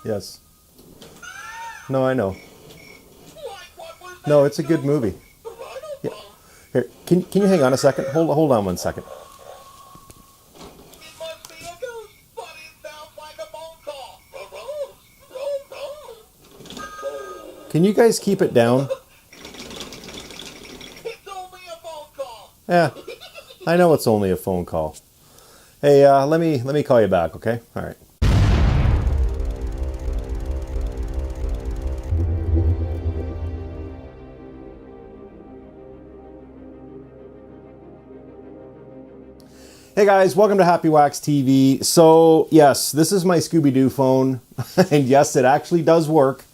Yes. No, I know. No, it's a good movie. Yeah. Here, can you hang on a second? Hold on 1 second. Can you guys keep it down? Yeah, I know it's only a phone call. Hey, let me call you back, okay? All right. Hey guys, welcome to Happy Wax TV. So yes, this is my Scooby-Doo phone, and yes, it actually does work,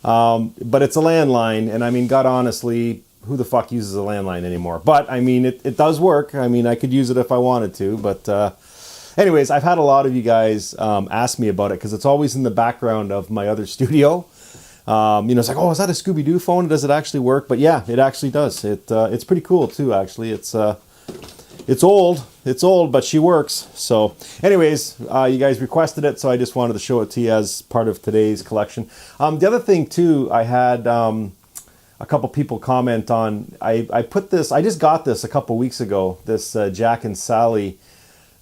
but it's a landline, and I mean, God honestly, who the fuck uses a landline anymore? But I mean, it does work. I mean, I could use it if I wanted to, but anyways, I've had a lot of you guys ask me about it because it's always in the background of my other studio. It's like, oh, is that a Scooby-Doo phone? Does it actually work? But yeah, it actually does. It's pretty cool too, actually. It's old, but she works. So anyways, you guys requested it, so I just wanted to show it to you as part of today's collection. The other thing too, I had a couple people comment on, I just got this a couple weeks ago, this Jack and Sally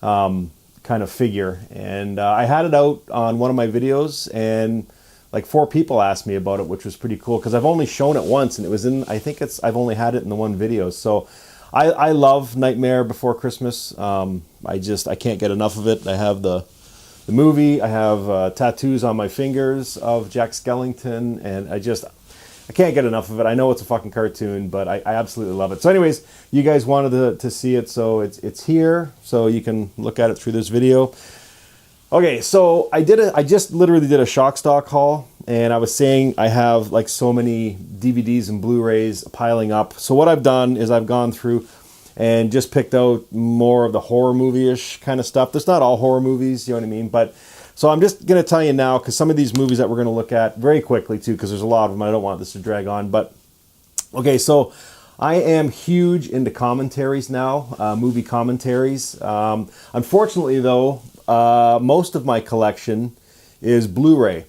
kind of figure. And I had it out on one of my videos, and like 4 people asked me about it, which was pretty cool because I've only shown it once, and it was I've only had it in the one video. So I love Nightmare Before Christmas. I can't get enough of it. I have the movie. I have tattoos on my fingers of Jack Skellington, and I can't get enough of it. I know it's a fucking cartoon, but I absolutely love it. So anyways, you guys wanted to see it, so it's here, so you can look at it through this video. Okay, so I just literally did a shock stock haul, and I was saying I have like so many DVDs and Blu-rays piling up. So what I've done is I've gone through and just picked out more of the horror movie-ish kind of stuff. There's not all horror movies, you know what I mean? But so I'm just going to tell you now, because some of these movies that we're going to look at very quickly too, because there's a lot of them. I don't want this to drag on. But okay, so I am huge into commentaries now, movie commentaries. Unfortunately, though, most of my collection is Blu-ray.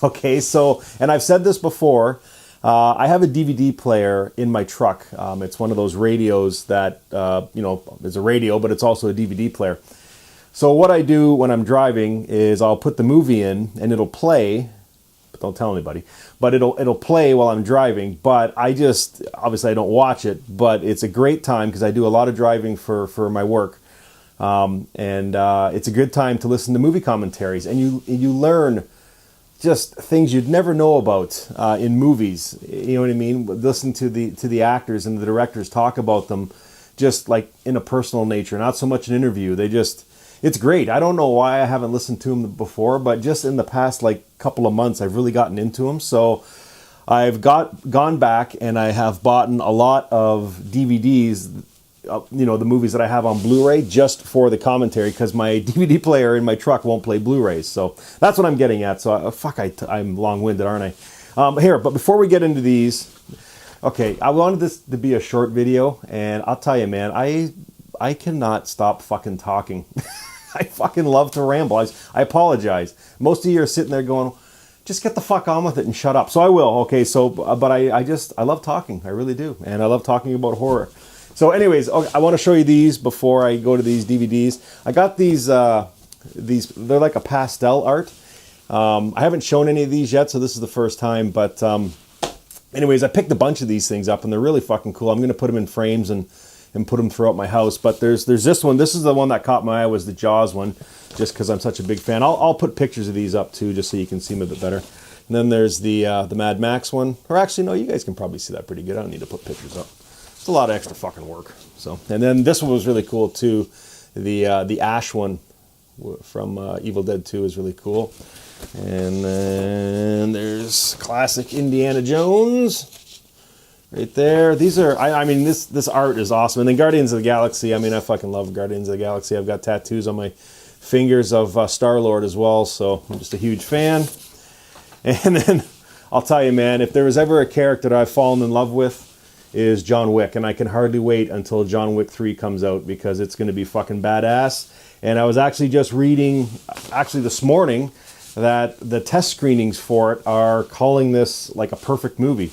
Okay, so, and I've said this before, I have a DVD player in my truck. It's one of those radios that, is a radio, but it's also a DVD player. So what I do when I'm driving is I'll put the movie in and it'll play, but don't tell anybody, but it'll play while I'm driving. But obviously I don't watch it, but it's a great time because I do a lot of driving for my work. It's a good time to listen to movie commentaries, and you learn just things you'd never know about in movies. You know what I mean? Listen to the actors and the directors talk about them, just like in a personal nature, not so much an interview. It's great. I don't know why I haven't listened to them before, but just in the past like couple of months, I've really gotten into them. So I've gone back and I have bought a lot of DVDs. The movies that I have on Blu-ray just for the commentary, because my DVD player in my truck won't play Blu-rays. So that's what I'm getting at. So I'm long-winded, aren't I? Here, but before we get into these, okay, I wanted this to be a short video, and I'll tell you, man, I cannot stop fucking talking. I fucking love to ramble. I apologize. Most of you are sitting there going, just get the fuck on with it and shut up. So I will. Okay, so but I love talking. I really do, and I love talking about horror. So anyways, okay, I want to show you these before I go to these DVDs. I got these, they're like a pastel art. I haven't shown any of these yet, so this is the first time. But anyways, I picked a bunch of these things up, and they're really fucking cool. I'm going to put them in frames and put them throughout my house. But there's this one. This is the one that caught my eye, was the Jaws one, just because I'm such a big fan. I'll put pictures of these up too, just so you can see them a bit better. And then there's the Mad Max one. Or actually, no, you guys can probably see that pretty good. I don't need to put pictures up. It's a lot of extra fucking work. So, and then this one was really cool too. The Ash one from Evil Dead 2 is really cool. And then there's classic Indiana Jones right there. These are, I mean, this art is awesome. And then Guardians of the Galaxy. I mean, I fucking love Guardians of the Galaxy. I've got tattoos on my fingers of Star-Lord as well. So I'm just a huge fan. And then I'll tell you, man, if there was ever a character that I've fallen in love with, is John Wick, and I can hardly wait until John Wick 3 comes out, because it's going to be fucking badass. And I was actually just reading, this morning, that the test screenings for it are calling this like a perfect movie.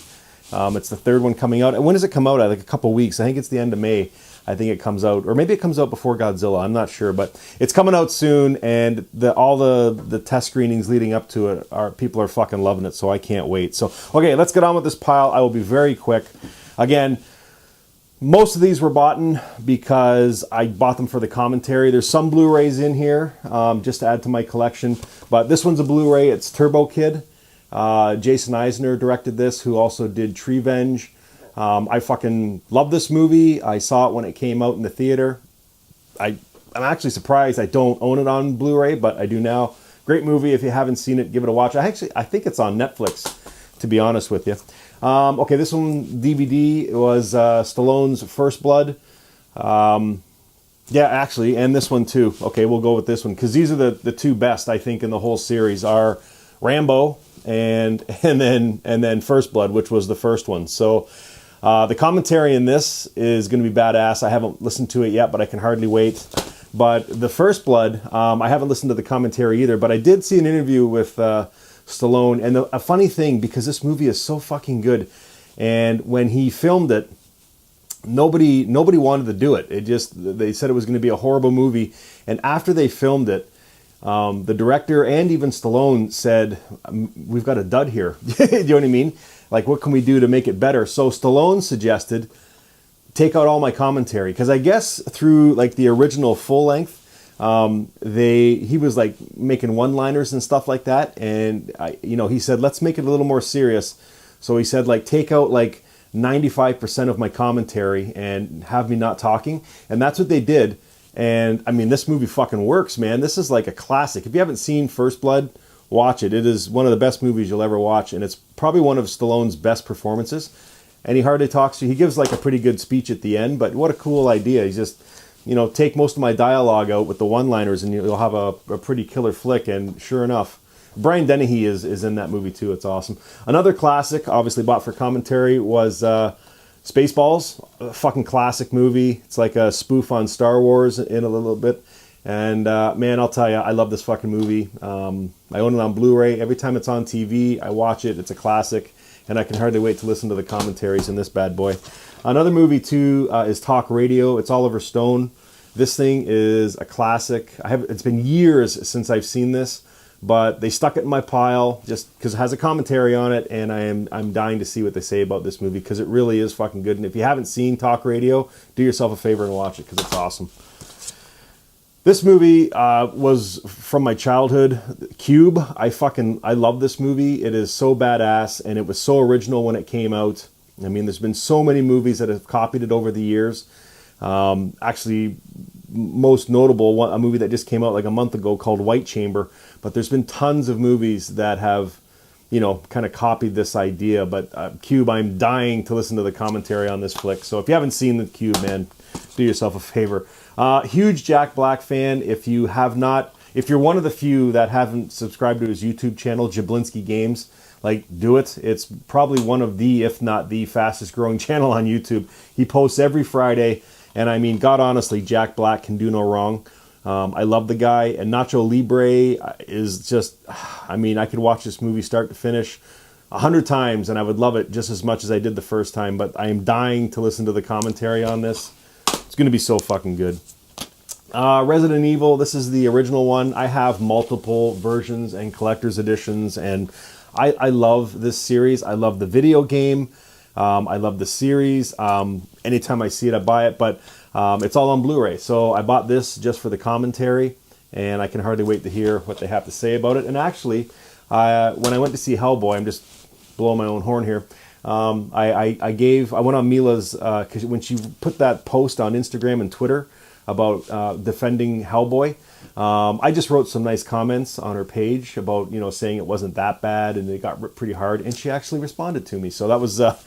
It's the third one coming out. And when does it come out? Like a couple weeks. I think it's the end of May. I think it comes out, or maybe it comes out before Godzilla. I'm not sure, but it's coming out soon. And all the test screenings leading up to it, people are fucking loving it. So I can't wait. So okay, let's get on with this pile. I will be very quick. Again, most of these were bought because I bought them for the commentary. There's some Blu-rays in here just to add to my collection, but this one's a Blu-ray. It's Turbo Kid. Jason Eisner directed this, who also did Treevenge. I fucking love this movie. I saw it when it came out in the theater. I'm actually surprised I don't own it on Blu-ray, but I do now. Great movie. If you haven't seen it, give it a watch. I think it's on Netflix, to be honest with you. Okay, this one, DVD, was Stallone's First Blood. Yeah, actually, and this one too. Okay, we'll go with this one, because these are the two best, I think, in the whole series, are Rambo and then First Blood, which was the first one. So the commentary in this is going to be badass. I haven't listened to it yet, but I can hardly wait. But the First Blood, I haven't listened to the commentary either, but I did see an interview with Stallone, and a funny thing, because this movie is so fucking good, and when he filmed it, nobody wanted to do it. They said it was going to be a horrible movie, and after they filmed it, the director and even Stallone said, "We've got a dud here." You know what I mean? Like, what can we do to make it better? So Stallone suggested, take out all my commentary, because I guess through like the original full length, he was like making one-liners and stuff like that, and he said, let's make it a little more serious. So he said, like, take out like 95% of my commentary and have me not talking, and that's what they did. And I mean, this movie fucking works, man. This is like a classic. If you haven't seen First Blood, watch it. It is one of the best movies you'll ever watch, and it's probably one of Stallone's best performances. And he hardly talks to you. He gives like a pretty good speech at the end, but what a cool idea. He's just, take most of my dialogue out with the one-liners, and you'll have a pretty killer flick. And sure enough, Brian Dennehy is in that movie too. It's awesome. Another classic, obviously bought for commentary, was Spaceballs. A fucking classic movie. It's like a spoof on Star Wars in a little bit. And man, I'll tell you, I love this fucking movie. I own it on Blu-ray. Every time it's on TV, I watch it. It's a classic, and I can hardly wait to listen to the commentaries in this bad boy. Another movie too is Talk Radio. It's Oliver Stone. This thing is a classic. It's been years since I've seen this, but they stuck it in my pile just because it has a commentary on it, and I'm dying to see what they say about this movie, because it really is fucking good. And if you haven't seen Talk Radio, do yourself a favor and watch it, because it's awesome. This movie was from my childhood, Cube. I love this movie. It is so badass, and it was so original when it came out. I mean, there's been so many movies that have copied it over the years. Actually, most notable, a movie that just came out like a month ago called White Chamber. But there's been tons of movies that have, kind of copied this idea. But Cube, I'm dying to listen to the commentary on this flick. So if you haven't seen the Cube, man, do yourself a favor. Huge Jack Black fan. If you're one of the few that haven't subscribed to his YouTube channel, Jablinski Games, do it. It's probably one of the, if not the fastest growing channel on YouTube. He posts every Friday, and I mean, God honestly, Jack Black can do no wrong. I love the guy, and Nacho Libre is just, I mean, I could watch this movie start to finish 100 times, and I would love it just as much as I did the first time, but I am dying to listen to the commentary on this. It's going to be so fucking good. Resident Evil, this is the original one. I have multiple versions and collector's editions, and I love this series. I love the video game. I love the series. Anytime I see it, I buy it, but it's all on Blu-ray. So I bought this just for the commentary, and I can hardly wait to hear what they have to say about it. And actually, when I went to see Hellboy, I'm just blowing my own horn here. I went on Mila's, because when she put that post on Instagram and Twitter about defending Hellboy, I just wrote some nice comments on her page about, saying it wasn't that bad and it got ripped pretty hard, and she actually responded to me. So that was, that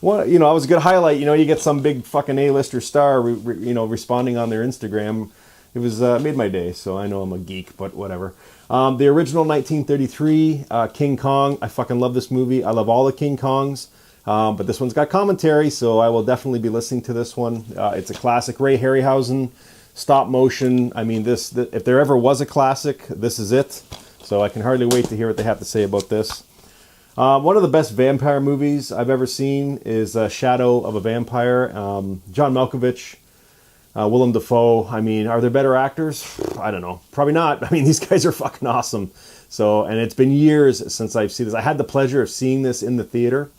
was a good highlight. You get some big fucking A-lister star, responding on their Instagram. It was made my day. So I know I'm a geek, but whatever. The original 1933 King Kong. I fucking love this movie. I love all the King Kongs. But this one's got commentary, so I will definitely be listening to this one. It's a classic. Ray Harryhausen, stop motion. I mean, if there ever was a classic, this is it. So I can hardly wait to hear what they have to say about this. One of the best vampire movies I've ever seen is Shadow of a Vampire. John Malkovich, Willem Dafoe. I mean, are there better actors? I don't know. Probably not. I mean, these guys are fucking awesome. So, and it's been years since I've seen this. I had the pleasure of seeing this in the theater.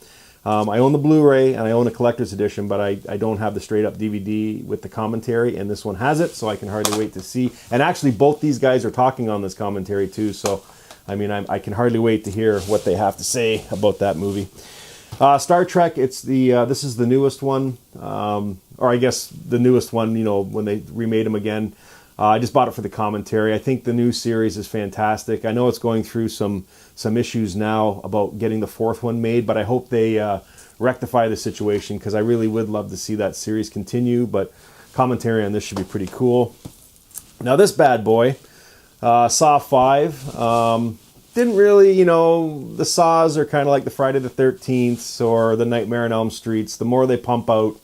I own the Blu-ray and I own a collector's edition, but I don't have the straight up DVD with the commentary, and this one has it, so I can hardly wait to see. And actually, both these guys are talking on this commentary too, so I mean, I can hardly wait to hear what they have to say about that movie. Star Trek, it's this is the newest one, or I guess the newest one, you know, when they remade them again. I just bought it for the commentary. I think the new series is fantastic. I know it's going through some issues now about getting the fourth one made, but I hope they rectify the situation, because I really would love to see that series continue, but commentary on this should be pretty cool. Now this bad boy, Saw 5, didn't really, you know, the Saws are kind of like the Friday the 13th or the Nightmare on Elm Streets. The more they pump out,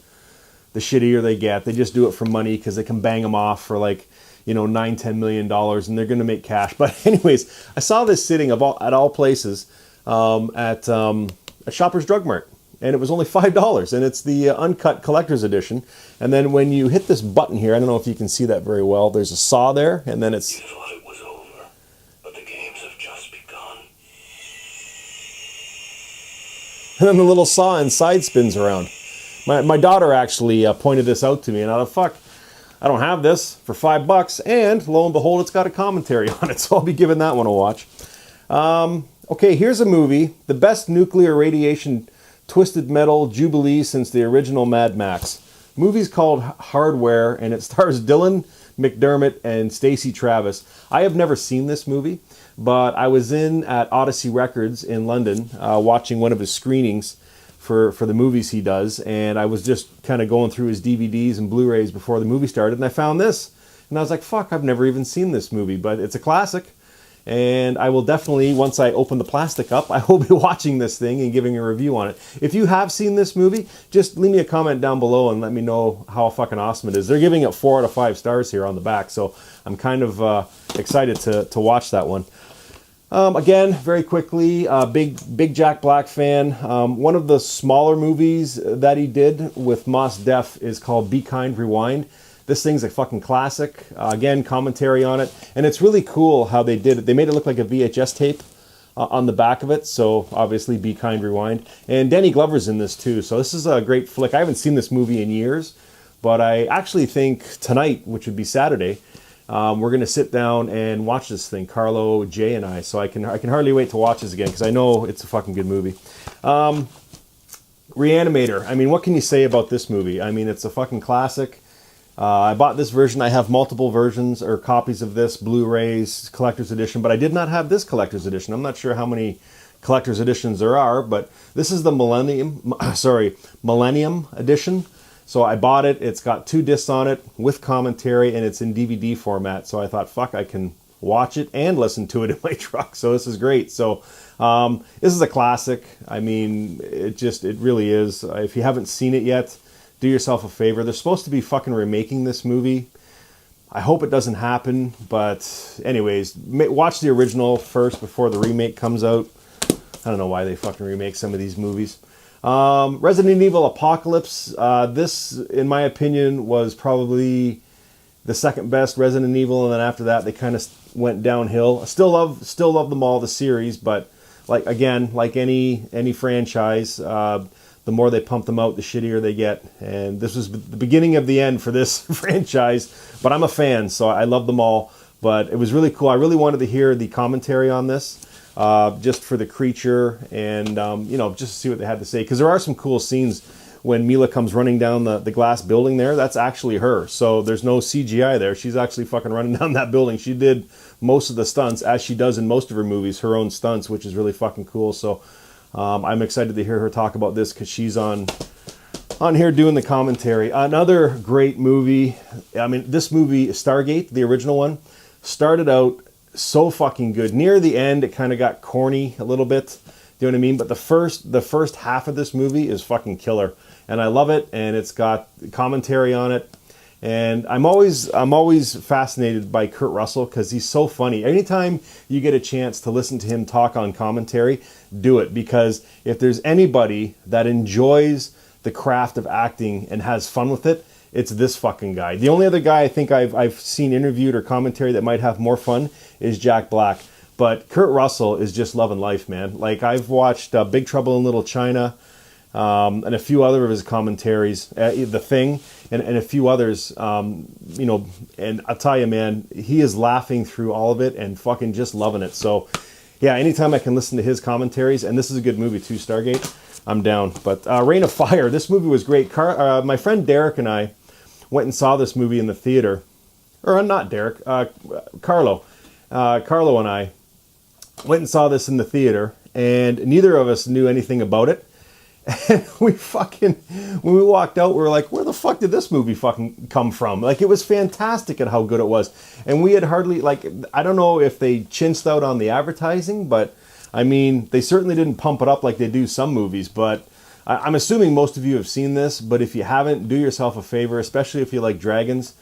the shittier they get. They just do it for money because they can bang them off for like, you know, $9-10 million, and they're going to make cash. But anyways, I saw this sitting at all places at Shoppers Drug Mart, and it was only $5, and it's the uncut collector's edition. And then when you hit this button here, I don't know if you can see that very well, there's a saw there, and then it's... You thought it was over, but the games have just begun. And then the little saw inside spins around. My daughter actually pointed this out to me, and I thought, fuck, I don't have this for $5, and lo and behold, it's got a commentary on it, so I'll be giving that one a watch. Okay, here's a movie, the best nuclear radiation twisted metal jubilee since the original Mad Max. Movie's called Hardware, and it stars Dylan McDermott and Stacey Travis. I have never seen this movie, but I was at Odyssey Records in London watching one of his screenings for the movies he does, and I was just kind of going through his DVDs and Blu-rays before the movie started, and I found this, and I was like, fuck, I've never even seen this movie, but it's a classic, and I will definitely, once I open the plastic up, I will be watching this thing and giving a review on it. If you have seen this movie, just leave me a comment down below and let me know how fucking awesome it is. They're giving it 4 out of 5 stars here on the back, so I'm kind of excited to watch that one. Again, very quickly, big Jack Black fan. One of the smaller movies that he did with Mos Def is called Be Kind, Rewind. This thing's a fucking classic. Again, commentary on it. And it's really cool how they did it. They made it look like a VHS tape on the back of it. So obviously Be Kind, Rewind. And Danny Glover's in this too. So this is a great flick. I haven't seen this movie in years, but I actually think tonight, which would be Saturday, we're going to sit down and watch this thing, Carlo, Jay, and I. So I can hardly wait to watch this again, because I know it's a fucking good movie. Reanimator. I mean, what can you say about this movie? I mean, it's a fucking classic. I bought this version. I have multiple versions or copies of this, Blu-rays, collector's edition, but I did not have this collector's edition. I'm not sure how many collector's editions there are, but this is the Millennium edition. So I bought it. It's got 2 discs on it with commentary, and it's in DVD format. So I thought, fuck, I can watch it and listen to it in my truck. So this is great. So this is a classic. I mean, it really is. If you haven't seen it yet, do yourself a favor. They're supposed to be fucking remaking this movie. I hope it doesn't happen. But anyways, watch the original first before the remake comes out. I don't know why they fucking remake some of these movies. Resident Evil Apocalypse. This, in my opinion, was probably the second best Resident Evil, and then after that they kind of went downhill. I still love them all, the series, but like any franchise, the more they pump them out, the shittier they get. And this was the beginning of the end for this franchise. But I'm a fan, so I love them all. But it was really cool. I really wanted to hear the commentary on this, just for the creature and, you know, just to see what they had to say. Because there are some cool scenes when Mila comes running down the glass building there. That's actually her. So there's no CGI there. She's actually fucking running down that building. She did most of the stunts, as she does in most of her movies, her own stunts, which is really fucking cool. So I'm excited to hear her talk about this, because she's on here doing the commentary. Another great movie. I mean, this movie, Stargate, the original one, started out so fucking good. Near the end, it kind of got corny a little bit. Do you know what I mean? But the first half of this movie is fucking killer, and I love it. And it's got commentary on it, And I'm always fascinated by Kurt Russell because he's so funny. Anytime you get a chance to listen to him talk on commentary, do it, because if there's anybody that enjoys the craft of acting and has fun with it, it's this fucking guy. The only other guy I think I've seen interviewed or commentary that might have more fun is Jack Black. But Kurt Russell is just loving life, man. Like, I've watched Big Trouble in Little China, and a few other of his commentaries, The Thing, and a few others, and I'll tell you, man, he is laughing through all of it and fucking just loving it. So, yeah, anytime I can listen to his commentaries, and this is a good movie too, Stargate, I'm down. But Reign of Fire, this movie was great. My friend Derek and I went and saw this movie in the theater. Or not Derek, Carlo. Carlo and I went and saw this in the theater, and neither of us knew anything about it. And when we walked out, we were like, where the fuck did this movie fucking come from? Like, it was fantastic at how good it was. And we had hardly, like, I don't know if they chinched out on the advertising, but I mean, they certainly didn't pump it up like they do some movies. But I'm assuming most of you have seen this, but if you haven't, do yourself a favor, especially if you like dragons.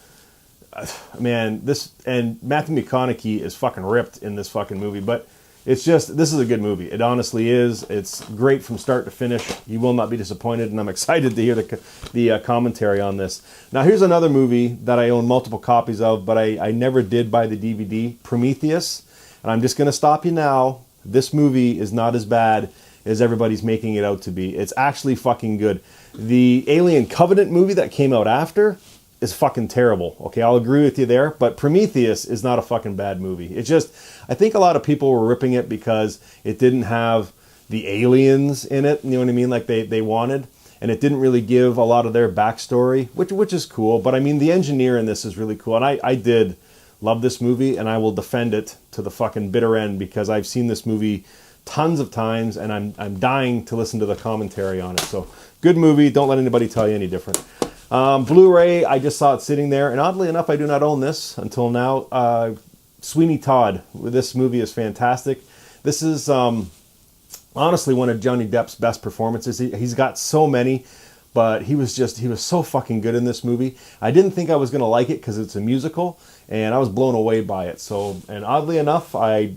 Man, and Matthew McConaughey is fucking ripped in this fucking movie, but this is a good movie. It honestly is. It's great from start to finish. You will not be disappointed, and I'm excited to hear the commentary on this. Now, here's another movie that I own multiple copies of, but I never did buy the DVD, Prometheus. And I'm just going to stop you now. This movie is not as bad as everybody's making it out to be. It's actually fucking good. The Alien Covenant movie that came out after is fucking terrible. Okay, I'll agree with you there, but Prometheus is not a fucking bad movie. It's just, I think a lot of people were ripping it because it didn't have the aliens in it, you know what I mean, like they wanted, and it didn't really give a lot of their backstory, which is cool, but I mean, the engineer in this is really cool, and I did love this movie, and I will defend it to the fucking bitter end, because I've seen this movie tons of times, and I'm dying to listen to the commentary on it. So, good movie, don't let anybody tell you any different. Blu-ray, I just saw it sitting there, and oddly enough, I do not own this until now. Sweeney Todd, this movie is fantastic. This is honestly one of Johnny Depp's best performances. He's got so many, but he was so fucking good in this movie. I didn't think I was going to like it because it's a musical, and I was blown away by it. So, and oddly enough, I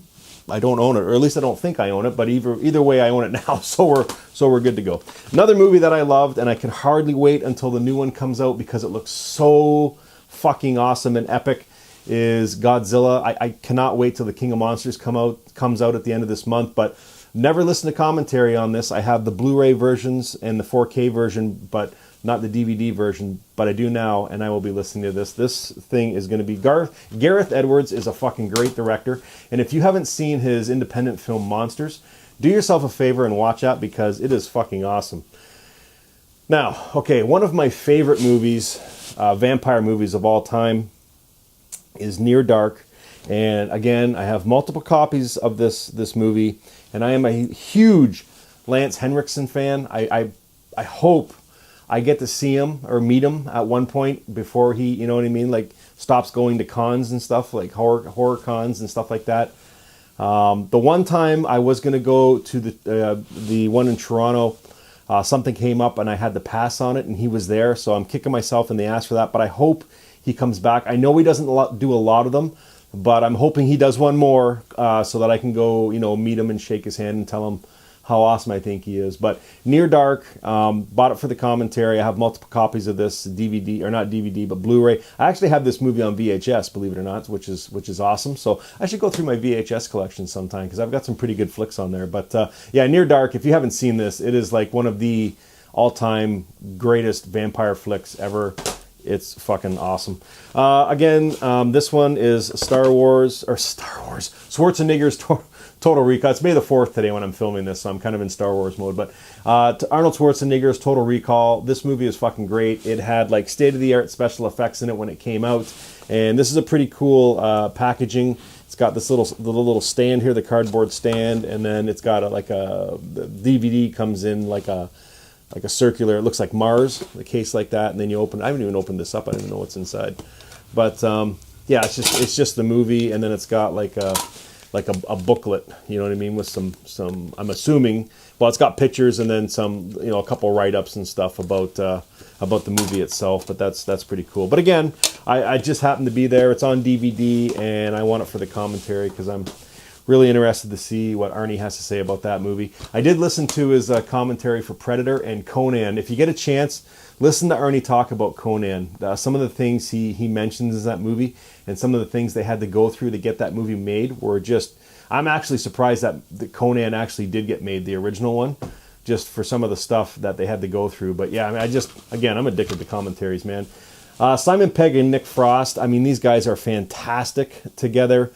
don't own it, or at least I don't think I own it, but either way, I own it now, so we're good to go. Another movie that I loved, and I can hardly wait until the new one comes out because it looks so fucking awesome and epic, is Godzilla. I cannot wait till the King of Monsters comes out at the end of this month, but never listened to commentary on this. I have the Blu-ray versions and the 4K version, but not the DVD version, but I do now, and I will be listening to this. This thing is going to be Gareth Edwards is a fucking great director, and if you haven't seen his independent film Monsters, do yourself a favor and watch that, because it is fucking awesome. Now, okay, one of my favorite movies, vampire movies of all time, is Near Dark, and again, I have multiple copies of this movie, and I am a huge Lance Henriksen fan. I hope I get to see him or meet him at one point before he, you know what I mean, like stops going to cons and stuff, like horror cons and stuff like that. The one time I was going to go to the one in Toronto, something came up and I had to pass on it, and he was there, so I'm kicking myself in the ass for that, but I hope he comes back. I know he doesn't do a lot of them, but I'm hoping he does one more so that I can go, meet him and shake his hand and tell him how awesome I think he is. But Near Dark, bought it for the commentary. I have multiple copies of this DVD, or not DVD, but Blu-ray. I actually have this movie on VHS, believe it or not, which is awesome. So I should go through my VHS collection sometime, because I've got some pretty good flicks on there. But yeah, Near Dark, if you haven't seen this, it is like one of the all-time greatest vampire flicks ever. It's fucking awesome. Again, this one is Schwarzenegger's Total Recall. It's May the 4th today when I'm filming this, so I'm kind of in Star Wars mode. But Arnold Schwarzenegger's Total Recall. This movie is fucking great. It had like state-of-the-art special effects in it when it came out, and this is a pretty cool packaging. It's got this little stand here, the cardboard stand, and then it's got the DVD comes in like a circular. It looks like Mars, a case like that, and then you open. I haven't even opened this up. I don't even know what's inside, but yeah, it's just the movie, and then it's got like a like a booklet, you know what I mean, with some I'm assuming, well, it's got pictures and then some, you know, a couple write-ups and stuff about the movie itself, but that's pretty cool. But again, I just happened to be there. It's on DVD, and I want it for the commentary because I'm really interested to see what Arnie has to say about that movie. I did listen to his commentary for Predator and Conan. If you get a chance, listen to Arnie talk about Conan. Some of the things he mentions in that movie and some of the things they had to go through to get that movie made were just... I'm actually surprised that the Conan actually did get made, the original one, just for some of the stuff that they had to go through. But yeah, I mean, again, I'm addicted to commentaries, man. Simon Pegg and Nick Frost, I mean, these guys are fantastic together.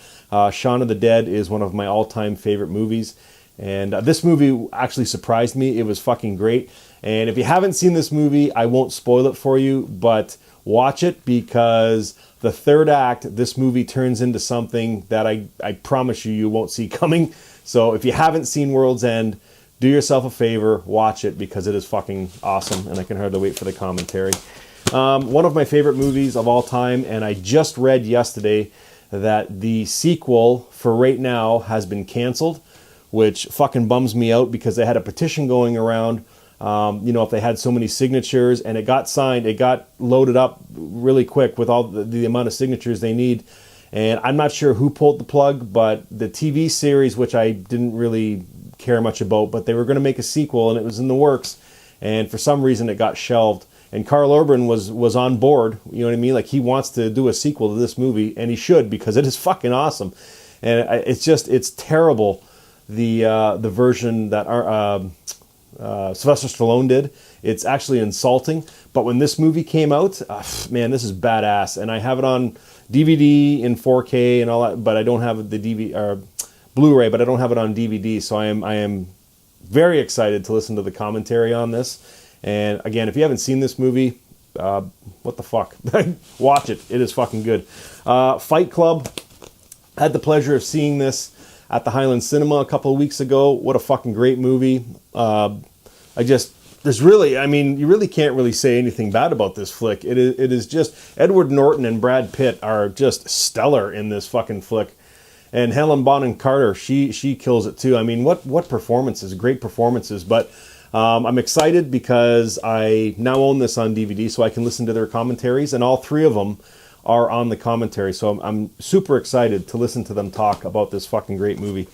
Shaun of the Dead is one of my all-time favorite movies. And this movie actually surprised me. It was fucking great. And if you haven't seen this movie, I won't spoil it for you, but watch it because the third act, this movie turns into something that I promise you won't see coming. So if you haven't seen World's End, do yourself a favor, watch it because it is fucking awesome. And I can hardly wait for the commentary. One of my favorite movies of all time, and I just read yesterday that the sequel for right now has been canceled, which fucking bums me out because they had a petition going around. You know, if they had so many signatures and it got signed, it got loaded up really quick with all the amount of signatures they need. And I'm not sure who pulled the plug, but the TV series, which I didn't really care much about, but they were going to make a sequel and it was in the works. And for some reason it got shelved. And Carl Urban was on board, you know what I mean? Like, he wants to do a sequel to this movie, and he should because it is fucking awesome. And it's terrible, the version that Sylvester Stallone did. It's actually insulting. But when this movie came out, man, this is badass. And I have it on DVD in 4K and all that, but I don't have the DVD or Blu-ray, but I don't have it on DVD. So I am very excited to listen to the commentary on this. And again, if you haven't seen this movie, what the fuck? Watch it. It is fucking good. Fight Club. I had the pleasure of seeing this at the Highland Cinema a couple of weeks ago. What a fucking great movie. There's really, I mean, you really can't really say anything bad about this flick. It is just, Edward Norton and Brad Pitt are just stellar in this fucking flick. And Helen Bonham Carter, she kills it too. I mean, what performances, great performances. But I'm excited because I now own this on DVD, so I can listen to their commentaries, and all three of them are on the commentary. So I'm super excited to listen to them talk about this fucking great movie.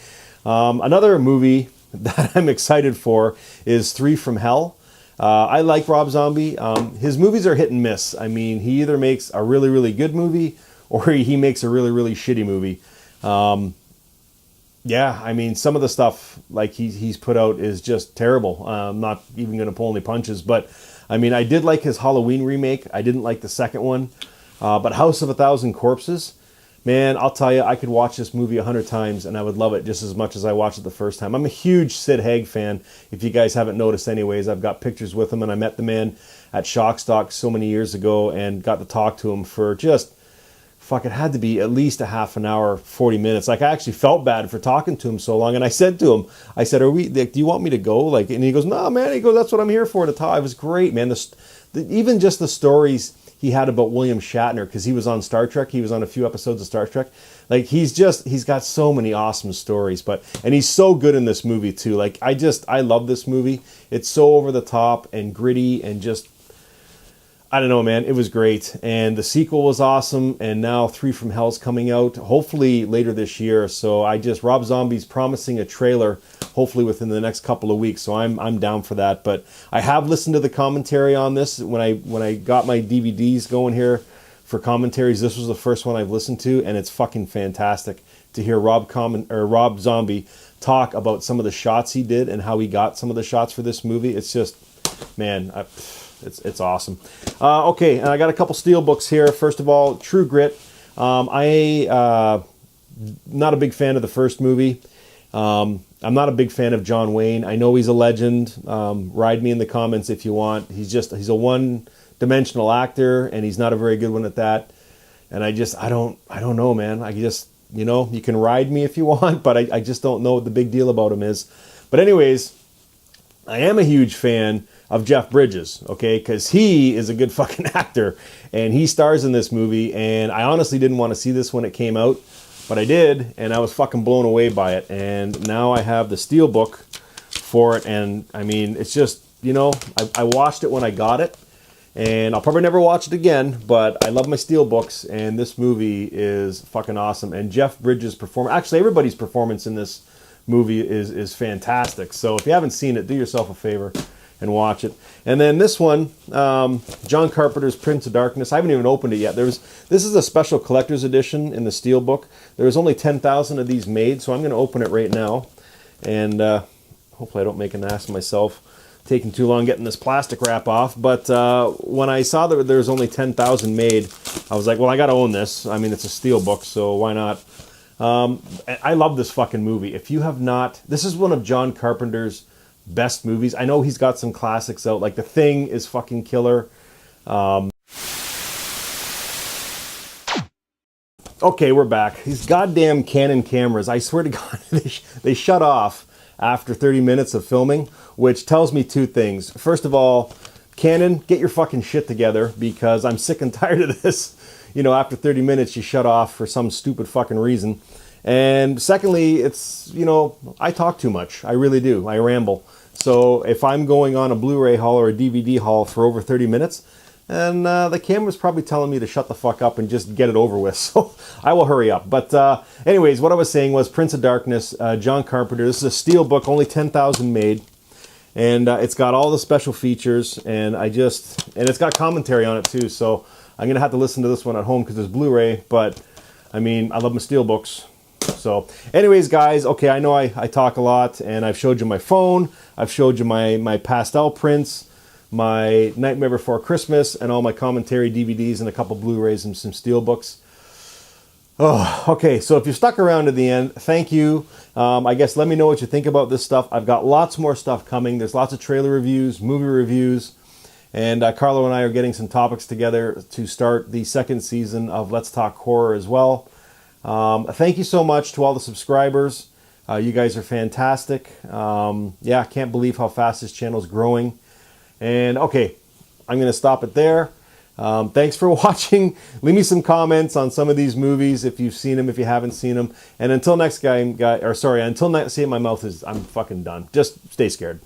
Another movie that I'm excited for is 3 from Hell. I like Rob Zombie. His movies are hit and miss. I mean, he either makes a really, really good movie or he makes a really, really shitty movie. Yeah, I mean, some of the stuff like he's put out is just terrible. I'm not even going to pull any punches, but I mean, I did like his Halloween remake. I didn't like the second one, but House of a Thousand Corpses, man, I'll tell you, I could watch this movie 100 times and I would love it just as much as I watched it the first time. I'm a huge Sid Haig fan. If you guys haven't noticed anyways, I've got pictures with him, and I met the man at Shockstock so many years ago and got to talk to him for just... Fuck, it had to be at least a half an hour, 40 minutes. Like, I actually felt bad for talking to him so long. And I said to him, I said, do you want me to go? Like, and he goes, no, man. He goes, that's what I'm here for, to talk. It was great, man. Even just the stories he had about William Shatner, because he was on Star Trek. He was on a few episodes of Star Trek. Like, he's got so many awesome stories. And he's so good in this movie too. Like, I love this movie. It's so over the top and gritty and just, I don't know, man. It was great. And the sequel was awesome. And now 3 from Hell's coming out, hopefully later this year. So Rob Zombie's promising a trailer, hopefully within the next couple of weeks. So I'm down for that. But I have listened to the commentary on this. When I got my DVDs going here for commentaries, this was the first one I've listened to. And it's fucking fantastic to hear Rob Zombie talk about some of the shots he did and how he got some of the shots for this movie. It's just, man, it's awesome. Okay, and I got a couple steel books here. First of all, True Grit. I not a big fan of the first movie. I'm not a big fan of John Wayne. I know he's a legend. Ride me in the comments if you want. He's a one-dimensional actor, and he's not a very good one at that. And I don't know, man. You can ride me if you want, but I just don't know what the big deal about him is. But anyways, I am a huge fan of Jeff Bridges, okay, because he is a good fucking actor, and he stars in this movie, and I honestly didn't want to see this when it came out, but I did, and I was fucking blown away by it. And now I have the Steelbook for it, and I mean, it's just, you know, I watched it when I got it, and I'll probably never watch it again, but I love my Steelbooks, and this movie is fucking awesome. And Jeff Bridges' performance, actually everybody's performance in this movie is fantastic. So if you haven't seen it, do yourself a favor and watch it. And then this one, John Carpenter's Prince of Darkness. I haven't even opened it yet. This is a special collector's edition in the Steelbook. There was only 10,000 of these made, so I'm going to open it right now. And hopefully I don't make an ass of myself taking too long getting this plastic wrap off. But when I saw that there was only 10,000 made, I was like, well, I got to own this. I mean, it's a Steelbook, so why not? I love this fucking movie. If you have not, this is one of John Carpenter's best movies. I know he's got some classics out, like The Thing is fucking killer. Okay, we're back. These goddamn Canon cameras, I swear to God, they shut off after 30 minutes of filming, which tells me two things. First of all, Canon, get your fucking shit together, because I'm sick and tired of this. You know, after 30 minutes, you shut off for some stupid fucking reason. And secondly, it's, you know, I talk too much. I really do. I ramble. So if I'm going on a Blu-ray haul or a DVD haul for over 30 minutes, and the camera's probably telling me to shut the fuck up and just get it over with. So I will hurry up. But anyways, what I was saying was Prince of Darkness, John Carpenter. This is a Steelbook, only 10,000 made. And it's got all the special features, and it's got commentary on it too. So I'm going to have to listen to this one at home because it's Blu-ray. But I mean, I love my Steelbooks. So anyways, guys, okay, I know I talk a lot, and I've showed you my phone. I've showed you my pastel prints, my Nightmare Before Christmas, and all my commentary DVDs and a couple Blu-rays and some Steelbooks. Oh, okay, so if you stuck around to the end, thank you. I guess let me know what you think about this stuff. I've got lots more stuff coming. There's lots of trailer reviews, movie reviews, and Carlo and I are getting some topics together to start the second season of Let's Talk Horror as well. Thank you so much to all the subscribers. You guys are fantastic. Yeah, I can't believe how fast this channel is growing. And okay, I'm going to stop it there. Thanks for watching. Leave me some comments on some of these movies if you've seen them, if you haven't seen them. And until next time, until next, see, my mouth is, I'm fucking done. Just stay scared.